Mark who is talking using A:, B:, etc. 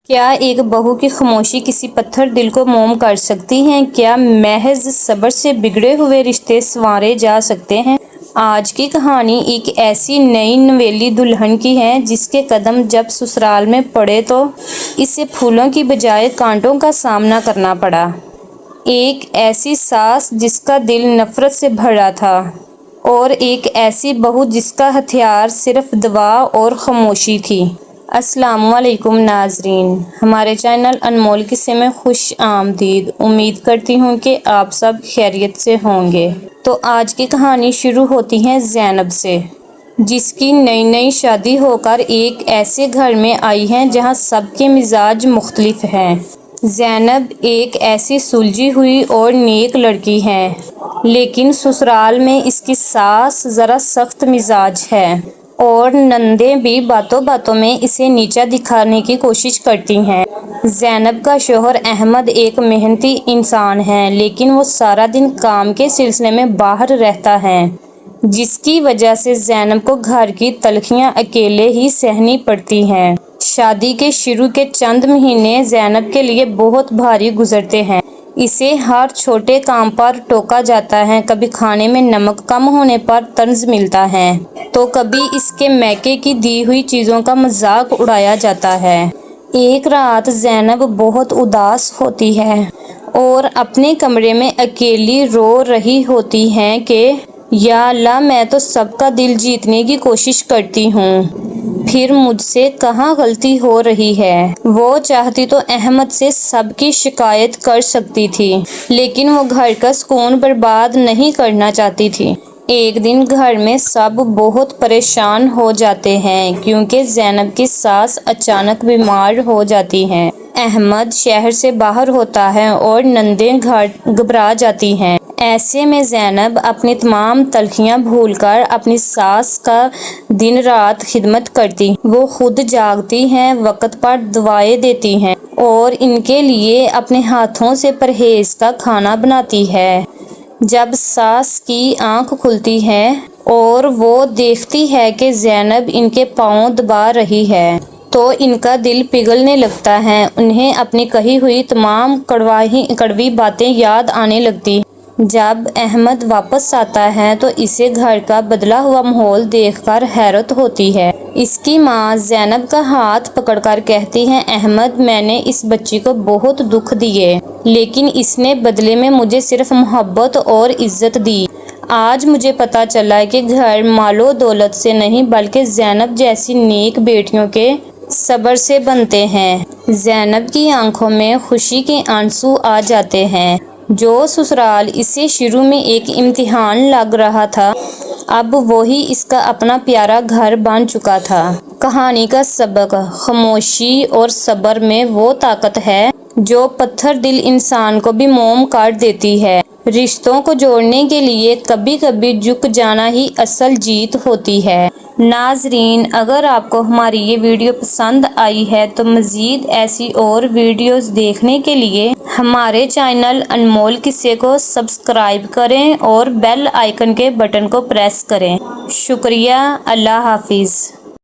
A: کیا ایک بہو کی خاموشی کسی پتھر دل کو موم کر سکتی ہے؟ کیا محض صبر سے بگڑے ہوئے رشتے سنوارے جا سکتے ہیں؟ آج کی کہانی ایک ایسی نئی نویلی دلہن کی ہے جس کے قدم جب سسرال میں پڑے تو اسے پھولوں کی بجائے کانٹوں کا سامنا کرنا پڑا۔ ایک ایسی ساس جس کا دل نفرت سے بھرا تھا اور ایک ایسی بہو جس کا ہتھیار صرف دعا اور خاموشی تھی۔ السلام علیکم ناظرین، ہمارے چینل انمول قصے میں خوش آمدید۔ امید کرتی ہوں کہ آپ سب خیریت سے ہوں گے۔ تو آج کی کہانی شروع ہوتی ہے زینب سے، جس کی نئی شادی ہو کر ایک ایسے گھر میں آئی ہے جہاں سب کے مزاج مختلف ہیں۔ زینب ایک ایسی سلجھی ہوئی اور نیک لڑکی ہے، لیکن سسرال میں اس کی ساس ذرا سخت مزاج ہے اور نندیں بھی باتوں باتوں میں اسے نیچا دکھانے کی کوشش کرتی ہیں۔ زینب کا شوہر احمد ایک محنتی انسان ہے، لیکن وہ سارا دن کام کے سلسلے میں باہر رہتا ہے، جس کی وجہ سے زینب کو گھر کی تلخیاں اکیلے ہی سہنی پڑتی ہیں۔ شادی کے شروع کے چند مہینے زینب کے لیے بہت بھاری گزرتے ہیں۔ اسے ہر چھوٹے کام پر ٹوکا جاتا ہے، کبھی کھانے میں نمک کم ہونے پر طنز ملتا ہے تو کبھی اس کے میکے کی دی ہوئی چیزوں کا مذاق اڑایا جاتا ہے۔ ایک رات زینب بہت اداس ہوتی ہے اور اپنے کمرے میں اکیلی رو رہی ہوتی ہے کہ یا اللہ، میں تو سب کا دل جیتنے کی کوشش کرتی ہوں، پھر مجھ سے کہاں غلطی ہو رہی ہے۔ وہ چاہتی تو احمد سے سب کی شکایت کر سکتی تھی، لیکن وہ گھر کا سکون برباد نہیں کرنا چاہتی تھی۔ ایک دن گھر میں سب بہت پریشان ہو جاتے ہیں کیونکہ زینب کی ساس اچانک بیمار ہو جاتی ہیں۔ احمد شہر سے باہر ہوتا ہے اور نندیں گھبرا جاتی ہیں۔ ایسے میں زینب اپنی تمام تلخیاں بھول کر اپنی ساس کا دن رات خدمت کرتی۔ وہ خود جاگتی ہیں، وقت پر دوائیں دیتی ہیں اور ان کے لیے اپنے ہاتھوں سے پرہیز کا کھانا بناتی ہے۔ جب ساس کی آنکھ کھلتی ہے اور وہ دیکھتی ہے کہ زینب ان کے پاؤں دبا رہی ہے تو ان کا دل پگھلنے لگتا ہے۔ انہیں اپنی کہی ہوئی تمام کڑوی باتیں یاد آنے لگتی ہیں۔ جب احمد واپس آتا ہے تو اسے گھر کا بدلا ہوا ماحول دیکھ کر حیرت ہوتی ہے۔ اس کی ماں زینب کا ہاتھ پکڑ کر کہتی ہے، احمد، میں نے اس بچی کو بہت دکھ دیے، لیکن اس نے بدلے میں مجھے صرف محبت اور عزت دی۔ آج مجھے پتہ چلا کہ گھر مال و دولت سے نہیں بلکہ زینب جیسی نیک بیٹیوں کے صبر سے بنتے ہیں۔ زینب کی آنکھوں میں خوشی کے آنسو آ جاتے ہیں۔ جو سسرال اسے شروع میں ایک امتحان لگ رہا تھا، اب وہی اس کا اپنا پیارا گھر بن چکا تھا۔ کہانی کا سبق: خاموشی اور صبر میں وہ طاقت ہے جو پتھر دل انسان کو بھی موم کر دیتی ہے۔ رشتوں کو جوڑنے کے لیے کبھی کبھی جھک جانا ہی اصل جیت ہوتی ہے۔ ناظرین، اگر آپ کو ہماری یہ ویڈیو پسند آئی ہے تو مزید ایسی اور ویڈیوز دیکھنے کے لیے ہمارے چینل انمول قصے کو سبسکرائب کریں اور بیل آئیکن کے بٹن کو پریس کریں۔ شکریہ۔ اللہ حافظ۔